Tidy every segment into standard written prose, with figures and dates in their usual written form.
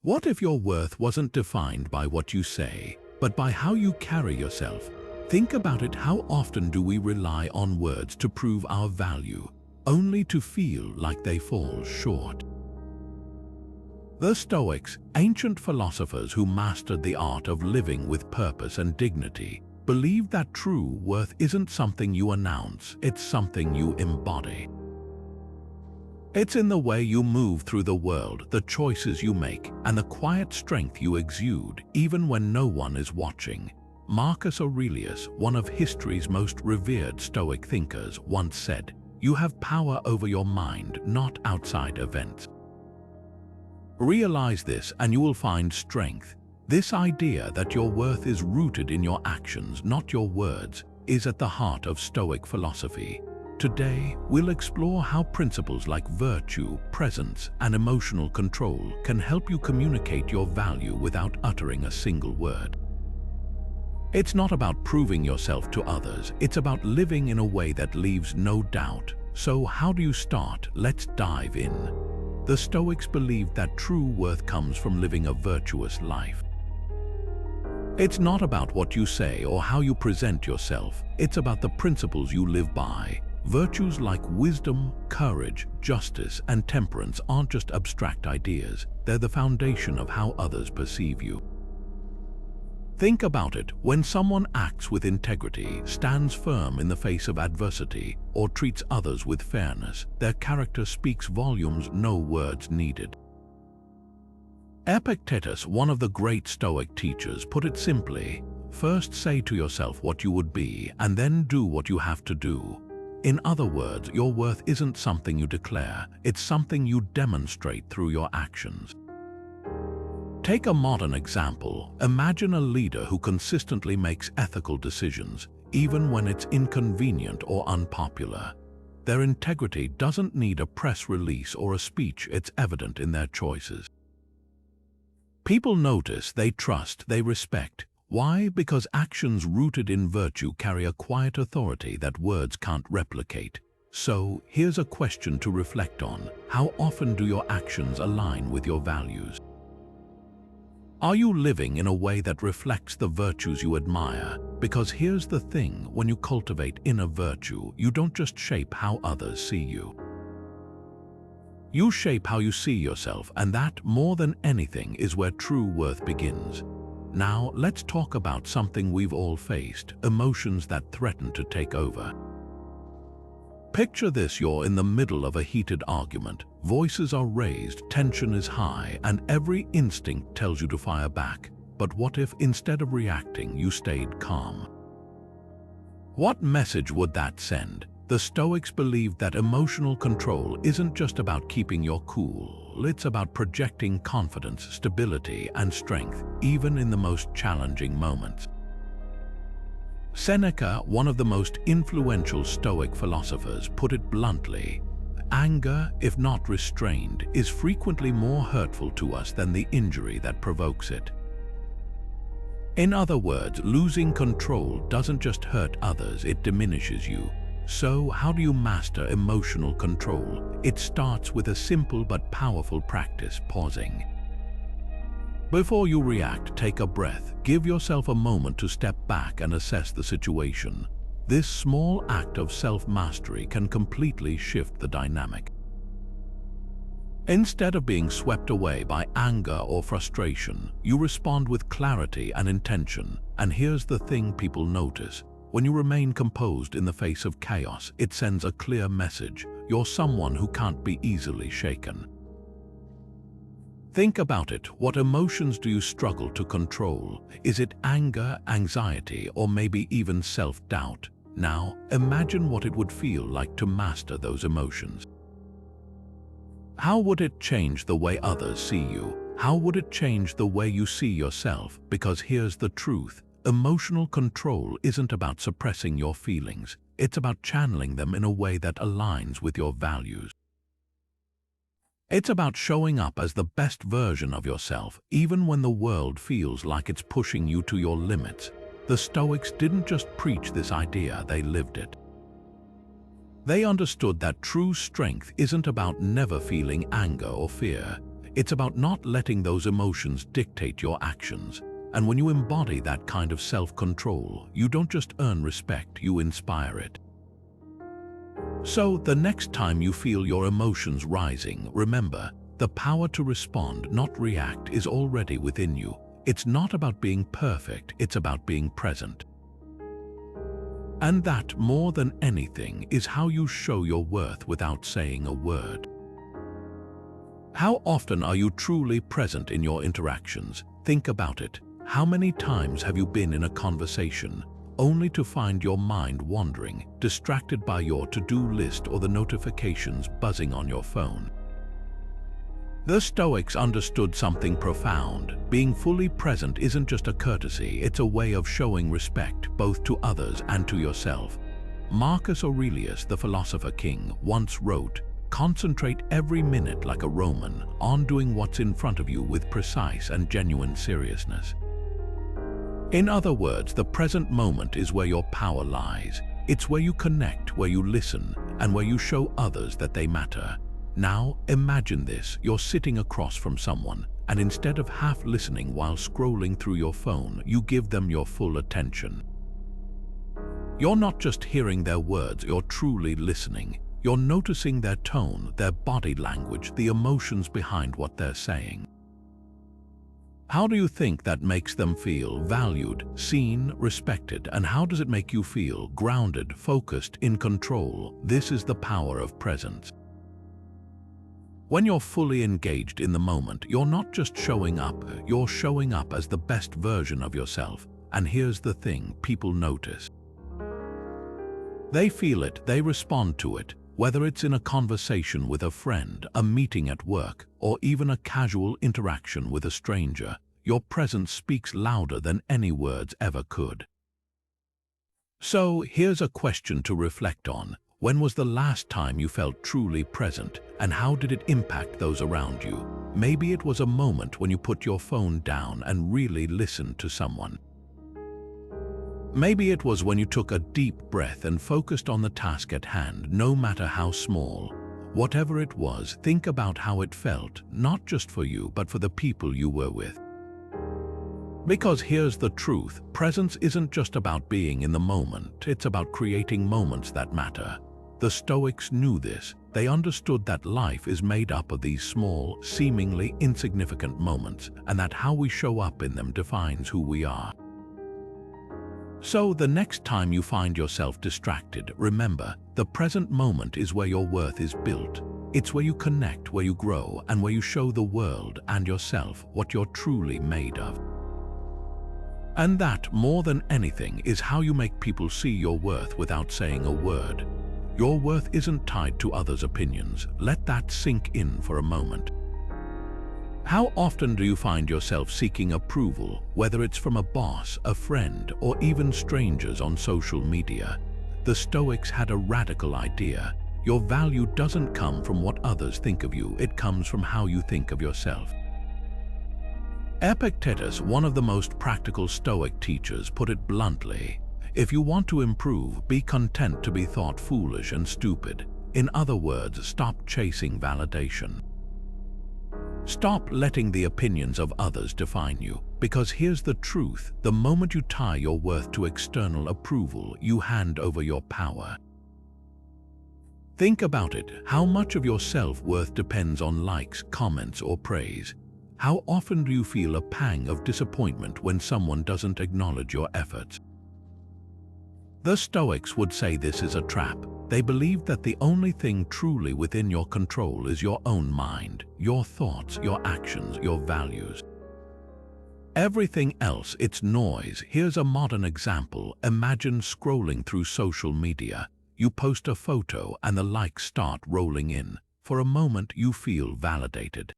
What if your worth wasn't defined by what you say, but by how you carry yourself? Think about it. How often do we rely on words to prove our value, only to feel like they fall short? The Stoics, ancient philosophers who mastered the art of living with purpose and dignity, believed that true worth isn't something you announce, it's something you embody. It's in the way you move through the world, the choices you make, and the quiet strength you exude, even when no one is watching. Marcus Aurelius, one of history's most revered Stoic thinkers, once said, "You have power over your mind, not outside events." Realize this and you will find strength. This idea that your worth is rooted in your actions, not your words, is at the heart of Stoic philosophy. Today, we'll explore how principles like virtue, presence, and emotional control can help you communicate your value without uttering a single word. It's not about proving yourself to others, it's about living in a way that leaves no doubt. So how do you start? Let's dive in. The Stoics believed that true worth comes from living a virtuous life. It's not about what you say or how you present yourself, it's about the principles you live by. Virtues like wisdom, courage, justice, and temperance aren't just abstract ideas, they're the foundation of how others perceive you. Think about it. When someone acts with integrity, stands firm in the face of adversity, or treats others with fairness, their character speaks volumes, no words needed. Epictetus, one of the great Stoic teachers, put it simply, "First say to yourself what you would be, and then do what you have to do." In other words, your worth isn't something you declare, it's something you demonstrate through your actions. Take a modern example. Imagine a leader who consistently makes ethical decisions, even when it's inconvenient or unpopular. Their integrity doesn't need a press release or a speech, it's evident in their choices. People notice, they trust, they respect. Why? Because actions rooted in virtue carry a quiet authority that words can't replicate. So, here's a question to reflect on. How often do your actions align with your values? Are you living in a way that reflects the virtues you admire? Because here's the thing, when you cultivate inner virtue, you don't just shape how others see you. You shape how you see yourself, and that, more than anything, is where true worth begins. Now, let's talk about something we've all faced, emotions that threaten to take over. Picture this: you're in the middle of a heated argument, voices are raised, tension is high, and every instinct tells you to fire back. But what if, instead of reacting, you stayed calm? What message would that send? The Stoics believed that emotional control isn't just about keeping your cool, it's about projecting confidence, stability, and strength, even in the most challenging moments. Seneca, one of the most influential Stoic philosophers, put it bluntly, "Anger, if not restrained, is frequently more hurtful to us than the injury that provokes it." In other words, losing control doesn't just hurt others, it diminishes you. So, how do you master emotional control? It starts with a simple but powerful practice: pausing. Before you react, take a breath. Give yourself a moment to step back and assess the situation. This small act of self-mastery can completely shift the dynamic. Instead of being swept away by anger or frustration, you respond with clarity and intention. And here's the thing people notice. When you remain composed in the face of chaos, it sends a clear message: you're someone who can't be easily shaken. Think about it. What emotions do you struggle to control? Is it anger, anxiety, or maybe even self-doubt? Now, imagine what it would feel like to master those emotions. How would it change the way others see you? How would it change the way you see yourself? Because here's the truth. Emotional control isn't about suppressing your feelings. It's about channeling them in a way that aligns with your values. It's about showing up as the best version of yourself, even when the world feels like it's pushing you to your limits. The Stoics didn't just preach this idea, they lived it. They understood that true strength isn't about never feeling anger or fear. It's about not letting those emotions dictate your actions. And when you embody that kind of self-control, you don't just earn respect, you inspire it. So, the next time you feel your emotions rising, remember, the power to respond, not react, is already within you. It's not about being perfect, it's about being present. And that, more than anything, is how you show your worth without saying a word. How often are you truly present in your interactions? Think about it. How many times have you been in a conversation only to find your mind wandering, distracted by your to-do list or the notifications buzzing on your phone? The Stoics understood something profound. Being fully present isn't just a courtesy, it's a way of showing respect both to others and to yourself. Marcus Aurelius, the philosopher king, once wrote, "Concentrate every minute like a Roman on doing what's in front of you with precise and genuine seriousness." In other words, the present moment is where your power lies. It's where you connect, where you listen, and where you show others that they matter. Now, imagine this. You're sitting across from someone, and instead of half listening while scrolling through your phone, you give them your full attention. You're not just hearing their words, you're truly listening. You're noticing their tone, their body language, the emotions behind what they're saying. How do you think that makes them feel? Valued, seen, respected, and how does it make you feel? Grounded, focused, in control. This is the power of presence. When you're fully engaged in the moment, you're not just showing up, you're showing up as the best version of yourself. And here's the thing, people notice. They feel it, they respond to it. Whether it's in a conversation with a friend, a meeting at work, or even a casual interaction with a stranger, your presence speaks louder than any words ever could. So, here's a question to reflect on. When was the last time you felt truly present, and how did it impact those around you? Maybe it was a moment when you put your phone down and really listened to someone. Maybe it was when you took a deep breath and focused on the task at hand, no matter how small. Whatever it was, think about how it felt, not just for you, but for the people you were with. Because here's the truth, presence isn't just about being in the moment, it's about creating moments that matter. The Stoics knew this. They understood that life is made up of these small, seemingly insignificant moments, and that how we show up in them defines who we are. So the next time you find yourself distracted, remember, the present moment is where your worth is built. It's where you connect, where you grow, and where you show the world and yourself what you're truly made of. And that, more than anything, is how you make people see your worth without saying a word. Your worth isn't tied to others' opinions. Let that sink in for a moment. How often do you find yourself seeking approval, whether it's from a boss, a friend, or even strangers on social media? The Stoics had a radical idea. Your value doesn't come from what others think of you, it comes from how you think of yourself. Epictetus, one of the most practical Stoic teachers, put it bluntly, "If you want to improve, be content to be thought foolish and stupid." In other words, stop chasing validation. Stop letting the opinions of others define you, because here's the truth, the moment you tie your worth to external approval, you hand over your power. Think about it, how much of your self-worth depends on likes, comments, or praise? How often do you feel a pang of disappointment when someone doesn't acknowledge your efforts? The Stoics would say this is a trap. They believed that the only thing truly within your control is your own mind, your thoughts, your actions, your values. Everything else, it's noise. Here's a modern example. Imagine scrolling through social media. You post a photo and the likes start rolling in. For a moment, you feel validated.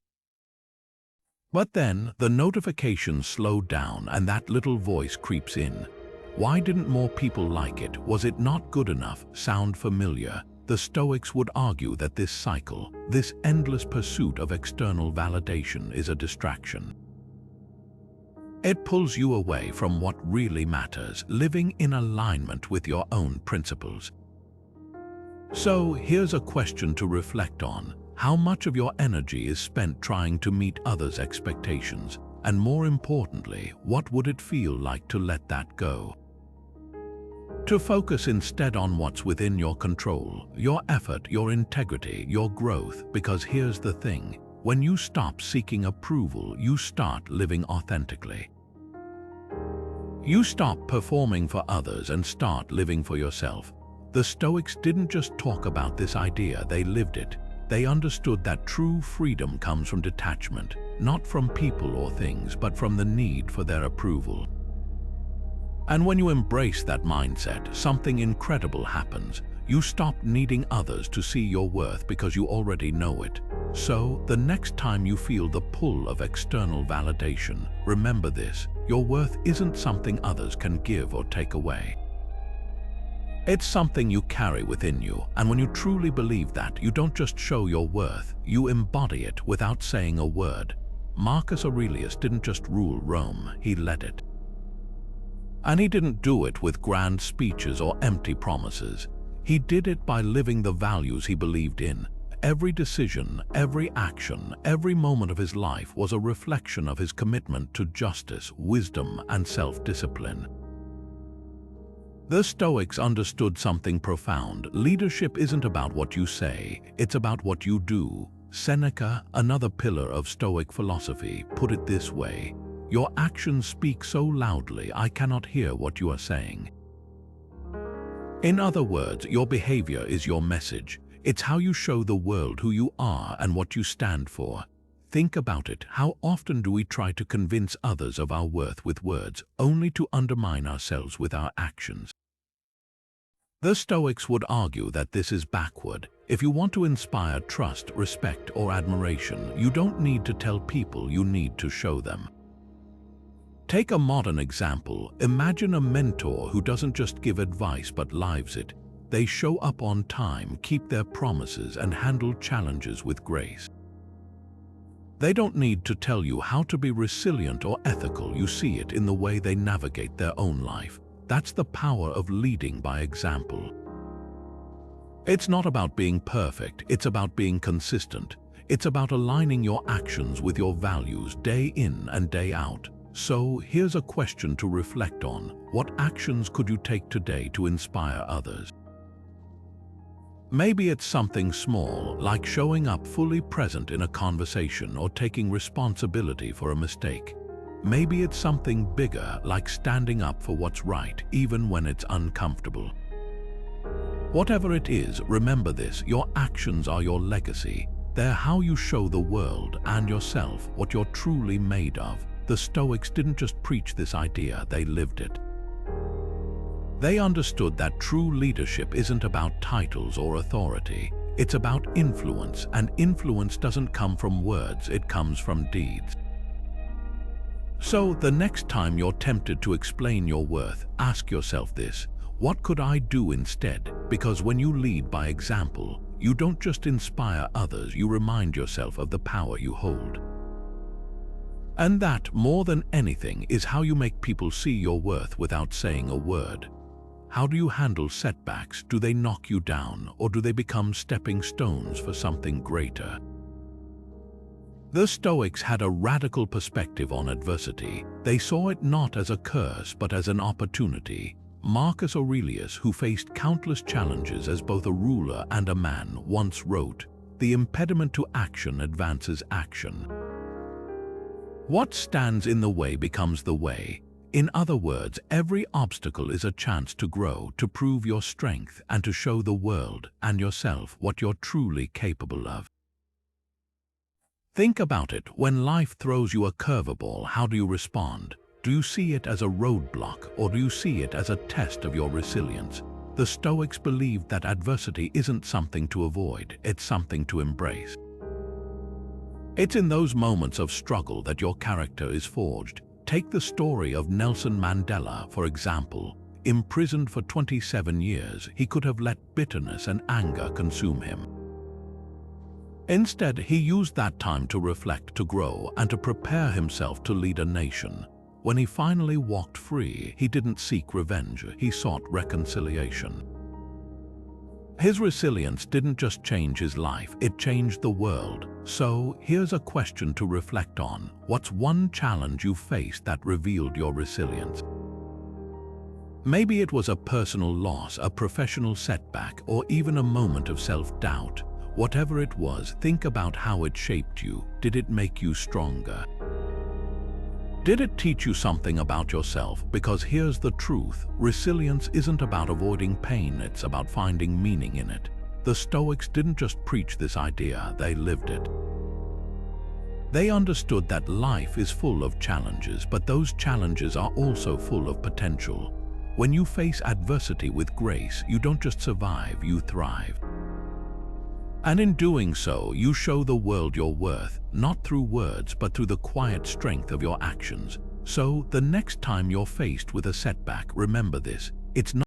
But then, the notifications slow down and that little voice creeps in. Why didn't more people like it? Was it not good enough? Sound familiar? The Stoics would argue that this cycle, this endless pursuit of external validation, is a distraction. It pulls you away from what really matters, living in alignment with your own principles. So here's a question to reflect on. How much of your energy is spent trying to meet others' expectations? And more importantly, what would it feel like to let that go? To focus instead on what's within your control, your effort, your integrity, your growth, because here's the thing, when you stop seeking approval, you start living authentically. You stop performing for others and start living for yourself. The Stoics didn't just talk about this idea, they lived it. They understood that true freedom comes from detachment, not from people or things, but from the need for their approval. And when you embrace that mindset, something incredible happens. You stop needing others to see your worth because you already know it. So, the next time you feel the pull of external validation, remember this: your worth isn't something others can give or take away. It's something you carry within you, and when you truly believe that, you don't just show your worth, you embody it without saying a word. Marcus Aurelius didn't just rule Rome, he led it. And he didn't do it with grand speeches or empty promises. He did it by living the values he believed in. Every decision, every action, every moment of his life was a reflection of his commitment to justice, wisdom, and self-discipline. The Stoics understood something profound. Leadership isn't about what you say, it's about what you do. Seneca, another pillar of Stoic philosophy, put it this way: your actions speak so loudly I cannot hear what you are saying. In other words, your behavior is your message. It's how you show the world who you are and what you stand for. Think about it. How often do we try to convince others of our worth with words, only to undermine ourselves with our actions? The Stoics would argue that this is backward. If you want to inspire trust, respect, or admiration, you don't need to tell people, you need to show them. Take a modern example. Imagine a mentor who doesn't just give advice but lives it. They show up on time, keep their promises, and handle challenges with grace. They don't need to tell you how to be resilient or ethical. You see it in the way they navigate their own life. That's the power of leading by example. It's not about being perfect, it's about being consistent. It's about aligning your actions with your values day in and day out. So, here's a question to reflect on. What actions could you take today to inspire others? Maybe it's something small, like showing up fully present in a conversation or taking responsibility for a mistake. Maybe it's something bigger, like standing up for what's right, even when it's uncomfortable. Whatever it is, remember this: your actions are your legacy. They're how you show the world and yourself what you're truly made of. The Stoics didn't just preach this idea, they lived it. They understood that true leadership isn't about titles or authority. It's about influence, and influence doesn't come from words, it comes from deeds. So, the next time you're tempted to explain your worth, ask yourself this: what could I do instead? Because when you lead by example, you don't just inspire others, you remind yourself of the power you hold. And that, more than anything, is how you make people see your worth without saying a word. How do you handle setbacks? Do they knock you down, or do they become stepping stones for something greater? The Stoics had a radical perspective on adversity. They saw it not as a curse, but as an opportunity. Marcus Aurelius, who faced countless challenges as both a ruler and a man, once wrote, "The impediment to action advances action. What stands in the way becomes the way." In other words, every obstacle is a chance to grow, to prove your strength, and to show the world and yourself what you're truly capable of. Think about it. When life throws you a curveball, how do you respond? Do you see it as a roadblock, or do you see it as a test of your resilience? The Stoics believed that adversity isn't something to avoid, it's something to embrace. It's in those moments of struggle that your character is forged. Take the story of Nelson Mandela, for example. Imprisoned for 27 years, he could have let bitterness and anger consume him. Instead, he used that time to reflect, to grow, and to prepare himself to lead a nation. When he finally walked free, he didn't seek revenge, he sought reconciliation. His resilience didn't just change his life, it changed the world. So, here's a question to reflect on. What's one challenge you faced that revealed your resilience? Maybe it was a personal loss, a professional setback, or even a moment of self-doubt. Whatever it was, think about how it shaped you. Did it make you stronger? Did it teach you something about yourself? Because here's the truth, resilience isn't about avoiding pain, it's about finding meaning in it. The Stoics didn't just preach this idea, they lived it. They understood that life is full of challenges, but those challenges are also full of potential. When you face adversity with grace, you don't just survive, you thrive. And in doing so, you show the world your worth, not through words, but through the quiet strength of your actions. So, the next time you're faced with a setback, remember this: it's not